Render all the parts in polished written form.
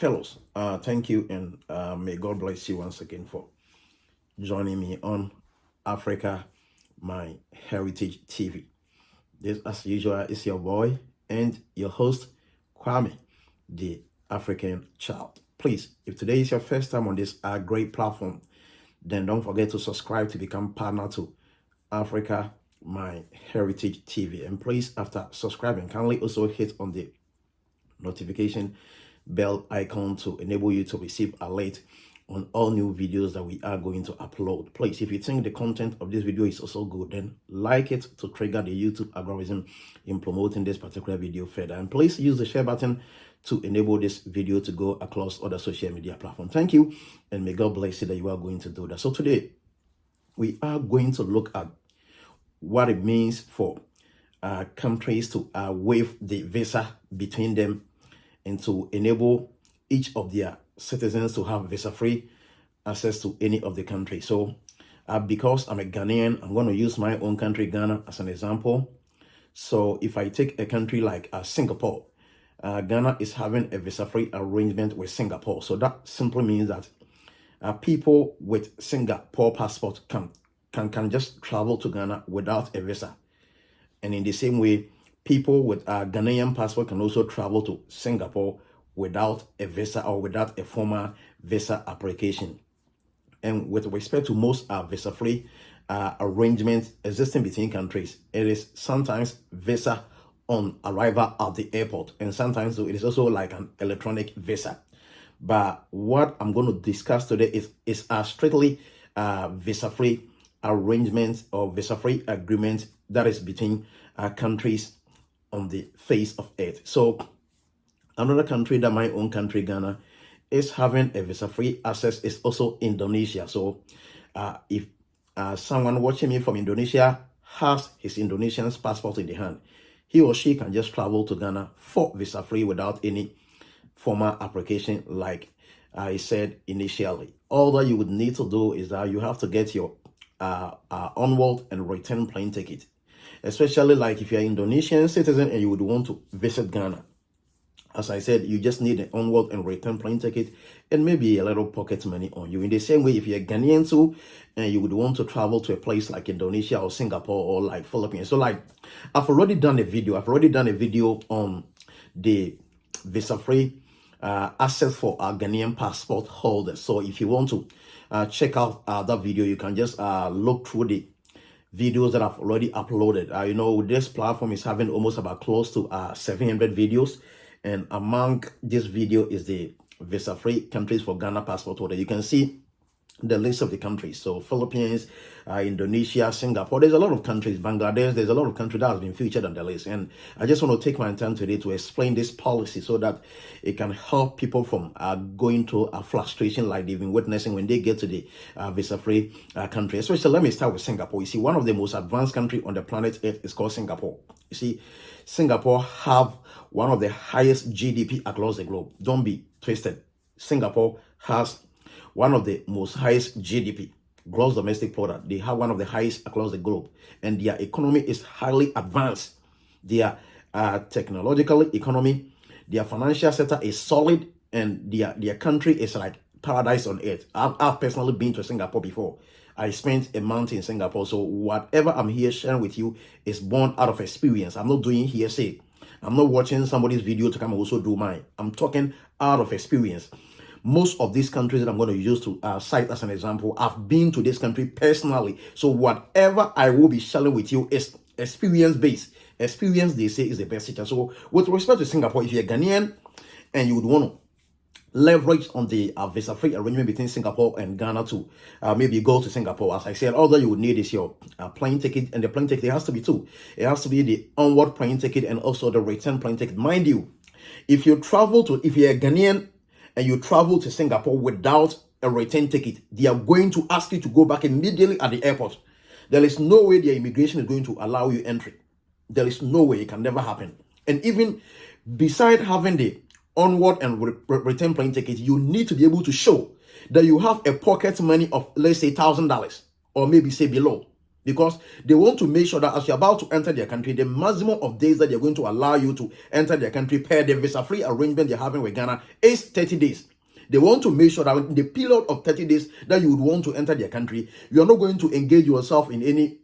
fellows, thank you, and may God bless you once again for joining me on Africa, My Heritage TV. This, as usual, is your boy and your host, Kwame, the African Child. Please, if today is your first time on this great platform, then don't forget to subscribe to become partner to Africa, My Heritage TV. And please, after subscribing, kindly also hit on the notification bell icon to enable you to receive alert on all new videos that we are going to upload. Please, if you think the content of this video is also good, then like it to trigger the YouTube algorithm in promoting this particular video further. And please use the share button to enable this video to go across other social media platforms. Thank you, and may God bless you that you are going to do that. So today, we are going to look at what it means for countries to waive the visa between them and to enable each of their citizens to have visa-free access to any of the country. So because I'm a Ghanaian, I'm going to use my own country, Ghana, as an example. So if I take a country like Singapore, Ghana is having a visa-free arrangement with Singapore. So that simply means that people with Singapore passport can just travel to Ghana without a visa. And in the same way, people with a Ghanaian passport can also travel to Singapore without a visa or without a formal visa application. And with respect to most visa-free arrangements existing between countries, it is sometimes visa on arrival at the airport, and sometimes it is also like an electronic visa. But what I'm going to discuss today is a strictly visa-free arrangement or visa-free agreement that is between countries on the face of earth. So another country that my own country, Ghana, is having a visa-free access is also Indonesia. So if someone watching me from Indonesia has his Indonesian passport in the hand, he or she can just travel to Ghana for visa-free without any formal application, like I said initially. All that you would need to do is that you have to get your onward and return plane ticket, especially like if you're an Indonesian citizen and you would want to visit Ghana. As I said, you just need an onward and return plane ticket and maybe a little pocket money on you. In the same way, if you're a Ghanaian too, and you would want to travel to a place like Indonesia or Singapore or like Philippines. So like, I've already done a video on the visa-free access for our Ghanaian passport holders. So if you want to check out that video, you can just look through the videos that I've already uploaded. You know, this platform is having almost about close to 700 videos, and among this video is the visa-free countries for Ghana passport holder. You can see the list of the countries. So Philippines, Indonesia, Singapore, there's a lot of countries, Bangladesh, there's a lot of countries that has been featured on the list. And I just want to take my time today to explain this policy so that it can help people from going through a frustration like they've been witnessing when they get to the visa-free country. Especially, let me start with Singapore. You see, one of the most advanced countries on the planet Earth is called Singapore. You see, Singapore have one of the highest GDP across the globe. Don't be twisted. Singapore has one of the most highest GDP, gross domestic product. They have one of the highest across the globe, and their economy is highly advanced. Their technological economy, their financial sector is solid, and their country is like paradise on earth. I've personally been to Singapore before. I spent a month in Singapore, so whatever I'm here sharing with you is born out of experience. I'm not doing hearsay. I'm not watching somebody's video to come and also do mine. I'm talking out of experience. Most of these countries that I'm going to use to cite as an example, I've been to this country personally. So whatever I will be sharing with you is experience-based. Experience, they say, is the best teacher. So with respect to Singapore, if you're Ghanaian and you would want to leverage on the visa-free arrangement between Singapore and Ghana to maybe go to Singapore, as I said, all that you would need is your plane ticket, and the plane ticket, it has to be two. It has to be the onward plane ticket and also the return plane ticket. Mind you, if you're a Ghanaian and you travel to Singapore without a return ticket, they are going to ask you to go back immediately at the airport. There is no way their immigration is going to allow you entry. There is no way. It can never happen. And even beside having the onward and return plane ticket, you need to be able to show that you have a pocket money of, let's say, $1,000 or maybe say below. because they want to make sure that as you're about to enter their country, the maximum of days that they're going to allow you to enter their country per the visa-free arrangement they're having with Ghana is 30 days. They want to make sure that in the period of 30 days that you would want to enter their country, you're not going to engage yourself in any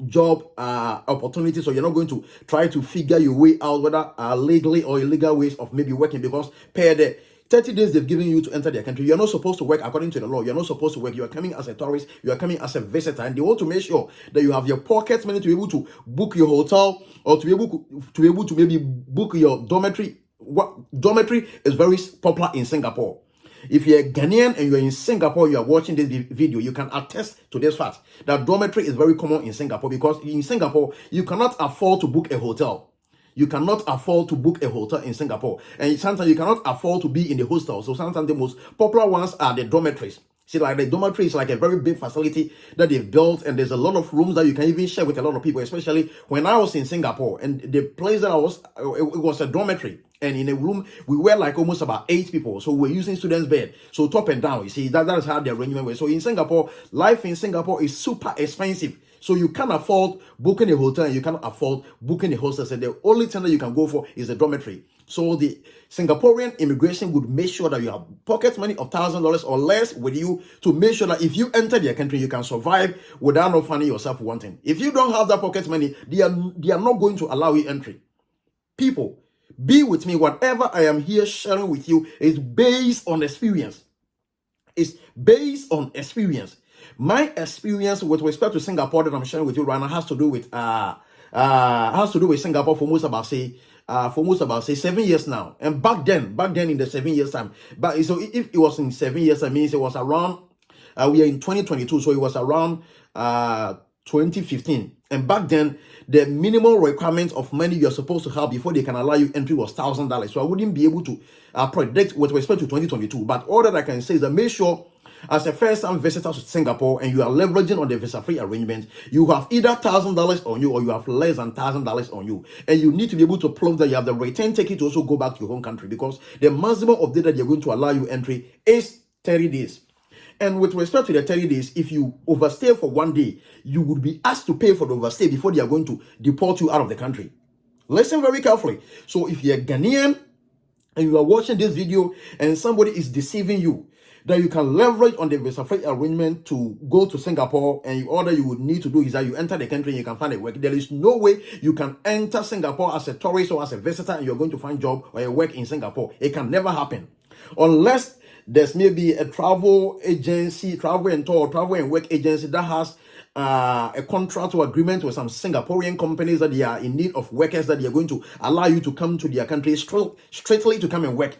job opportunities, or you're not going to try to figure your way out, whether legally or illegal ways of maybe working, because per the 30 days they've given you to enter their country, you're not supposed to work according to the law. You're not supposed to work. You are coming as a tourist, you are coming as a visitor, and they want to make sure that you have your pocket money to be able to book your hotel, or to be able to maybe book your dormitory. Dormitory is very popular in Singapore. If you're a Ghanaian and you're in Singapore, you are watching this video, you can attest to this fact that dormitory is very common in Singapore, because in Singapore, you cannot afford to book a hotel. You cannot afford to book a hotel in Singapore. And sometimes you cannot afford to be in the hostel. So sometimes the most popular ones are the dormitories. See, like the dormitory is like a very big facility that they've built, and there's a lot of rooms that you can even share with a lot of people, especially when I was in Singapore. And the place that I was, it was a dormitory. And in a room, we were like almost about 8 people. So we're using students' bed. So top and down, you see, that is how the arrangement was. So in Singapore, life in Singapore is super expensive. So you can't afford booking a hotel, and you can't afford booking a hostel. And the only thing that you can go for is a dormitory. So the Singaporean immigration would make sure that you have pocket money of $1,000 or less with you, to make sure that if you enter their country, you can survive without not finding yourself wanting. If you don't have that pocket money, they are not going to allow you entry. People, be with me. Whatever I am here sharing with you is based on experience. It's based on experience. My experience with respect to Singapore that I'm sharing with you right now has to do with Singapore for most about say 7 years now. And back then in the 7 years time, but so if it was in 7 years, that means it was around we are in 2022, so it was around 2015. And back then, the minimum requirement of money you're supposed to have before they can allow you entry was $1,000. So I wouldn't be able to predict with respect to 2022. But all that I can say is that make sure, as a first-time visitor to Singapore and you are leveraging on the visa-free arrangement, you have either $1,000 on you or you have less than $1,000 on you. And you need to be able to prove that you have the return ticket to also go back to your home country, because the maximum of data they're going to allow you entry is 30 days. And with respect to the 30 days, if you overstay for 1 day, you would be asked to pay for the overstay before they are going to deport you out of the country. Listen very carefully. So if you're Ghanaian and you are watching this video and somebody is deceiving you, that you can leverage on the visa-free arrangement to go to Singapore, and all that you would need to do is that you enter the country and you can find a work. There is no way you can enter Singapore as a tourist or as a visitor and you're going to find job or a work in Singapore. It can never happen. Unless there's maybe a travel agency, travel and work agency that has a contract or agreement with some Singaporean companies that they are in need of workers, that they are going to allow you to come to their country straightly to come and work.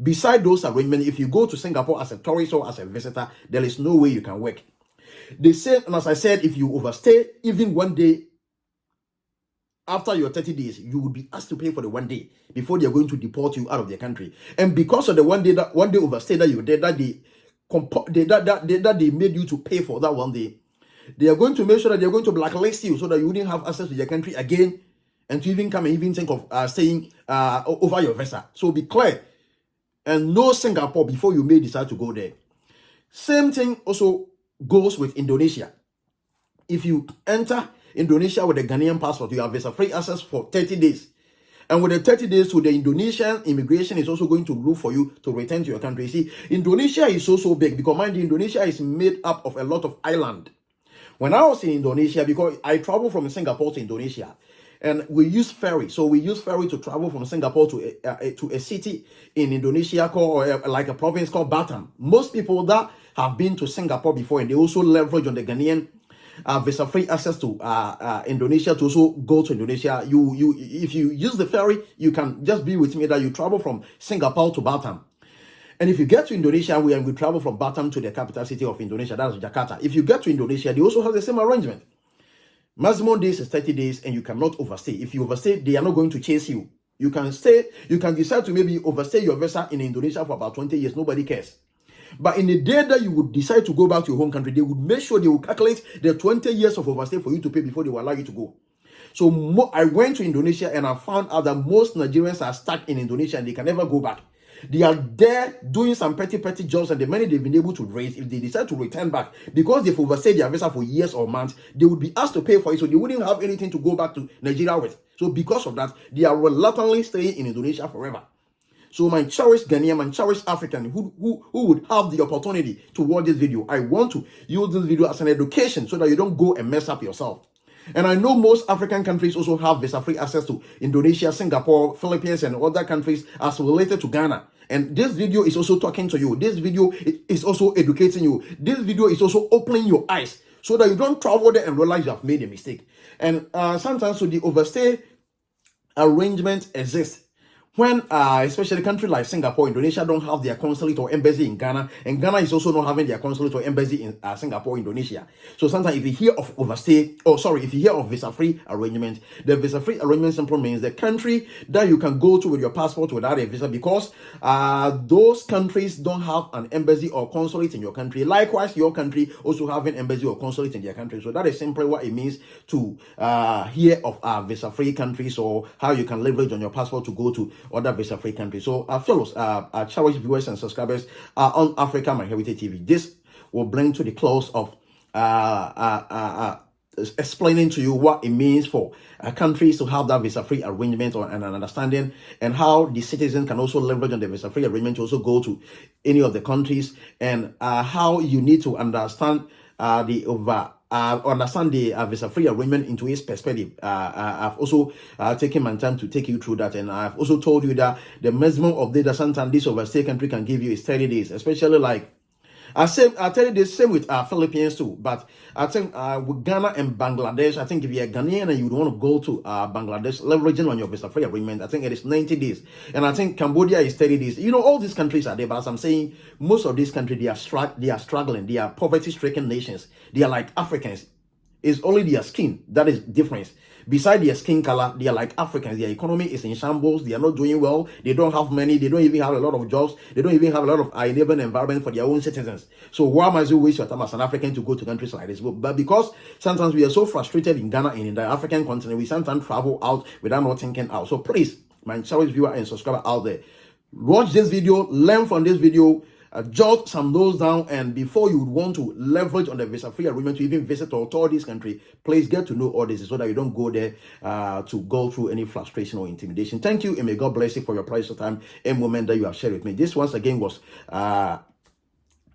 Beside those arrangements, if you go to Singapore as a tourist or as a visitor, there is no way you can work. They say, and as I said, if you overstay even 1 day after your 30 days, you will be asked to pay for the 1 day before they are going to deport you out of their country. And because of the 1 day overstay that you did, that they made you to pay for that 1 day, they are going to make sure that they are going to blacklist you so that you wouldn't have access to their country again, and to even come and even think of staying over your visa. So be clear and know Singapore before you may decide to go there. Same thing also goes with Indonesia. If you enter Indonesia with a Ghanaian passport, you have visa-free access for 30 days. And with the 30 days, so the Indonesian immigration is also going to look for you to return to your country. See, Indonesia is so big, because mind you, Indonesia is made up of a lot of island. When I was in Indonesia, because I traveled from Singapore to Indonesia, and we use ferry. So we use ferry to travel from Singapore to a city in Indonesia called, like a province called Batam. Most people that have been to Singapore before, and they also leverage on the Ghanaian visa-free access to Indonesia to also go to Indonesia. If you use the ferry, you can just be with me that you travel from Singapore to Batam. And if you get to Indonesia, we travel from Batam to the capital city of Indonesia, that's Jakarta. If you get to Indonesia, they also have the same arrangement. Maximum days is 30 days, and you cannot overstay. If you overstay, they are not going to chase you. You can stay, you can decide to maybe overstay your visa in Indonesia for about 20 years. Nobody cares. But in the day that you would decide to go back to your home country, they would make sure they will calculate the 20 years of overstay for you to pay before they will allow you to go. So I went to Indonesia and I found out that most Nigerians are stuck in Indonesia and they can never go back. They are there doing some petty jobs, and the money they've been able to raise, if they decide to return back, because they've overstayed their visa for years or months, they would be asked to pay for it, so they wouldn't have anything to go back to Nigeria with. So because of that, they are reluctantly staying in Indonesia forever. So my cherished Ghanaian, my cherished African who would have the opportunity to watch this video, I want to use this video as an education so that you don't go and mess up yourself. And I know most African countries also have visa-free access to Indonesia, Singapore, Philippines, and other countries as related to Ghana. And this video is also talking to you. This video is also educating you. This video is also opening your eyes so that you don't travel there and realize you have made a mistake. And sometimes so the overstay arrangement exists when especially a country like Singapore, Indonesia don't have their consulate or embassy in Ghana, and Ghana is also not having their consulate or embassy in Singapore, Indonesia. So sometimes if you hear of overstay, if you hear of visa-free arrangement, the visa-free arrangement simply means the country that you can go to with your passport without a visa, because those countries don't have an embassy or consulate in your country. Likewise, your country also have an embassy or consulate in their country. So that is simply what it means to hear of visa-free countries, or how you can leverage on your passport to go to other visa-free countries. So fellows, cherished viewers and subscribers on Africa My Heritage TV, this will bring to the close of explaining to you what it means for countries to have that visa-free arrangement and an understanding, and how the citizen can also leverage on the visa-free arrangement to also go to any of the countries, and how you need to understand understand the visa-free arrangement into its perspective. I've also taken my time to take you through that, and I've also told you that the maximum of data sometimes this overstay country can give you is 30 days, especially like I tell you the same with Philippines too. But I think with Ghana and Bangladesh, I think if you're Ghanaian and you want to go to Bangladesh, leveraging on your visa-free agreement, I think it is 90 days. And I think Cambodia is 30 days. You know, all these countries are there, but as I'm saying, most of these countries, they are struggling. They are poverty-stricken nations. They are like Africans. It's only their skin that is different. Beside their skin color, they are like Africans. Their economy is in shambles. They are not doing well. They don't have money. They don't even have a lot of jobs. They don't even have a lot of enabling environment for their own citizens. So why must you waste your time as an African to go to countries like this? But because sometimes we are so frustrated in Ghana and in the African continent, we sometimes travel out without not thinking out. So please, my cherished viewer and subscriber out there, watch this video, learn from this video, jot some notes down, and before you would want to leverage on the visa-free agreement to even visit or tour this country, please get to know all this so that you don't go there to go through any frustration or intimidation. Thank you, and may God bless you for your precious time and moment that you have shared with me. This once again was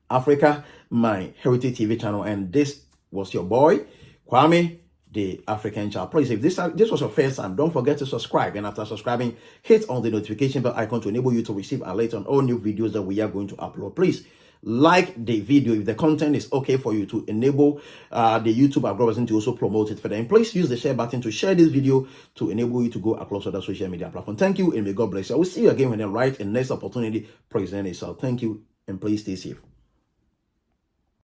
Africa My Heritage TV channel, and this was your boy Kwame, the African Child. Please, if this was your first time, don't forget to subscribe, and after subscribing, hit on the notification bell icon to enable you to receive alert on all new videos that we are going to upload. Please like the video if the content is okay for you, to enable the YouTube algorithm to also promote it further. And please use the share button to share this video to enable you to go across other social media platforms. Thank you, and may God bless you. I will see you again when the right and next opportunity presents itself. Thank you, and please stay safe.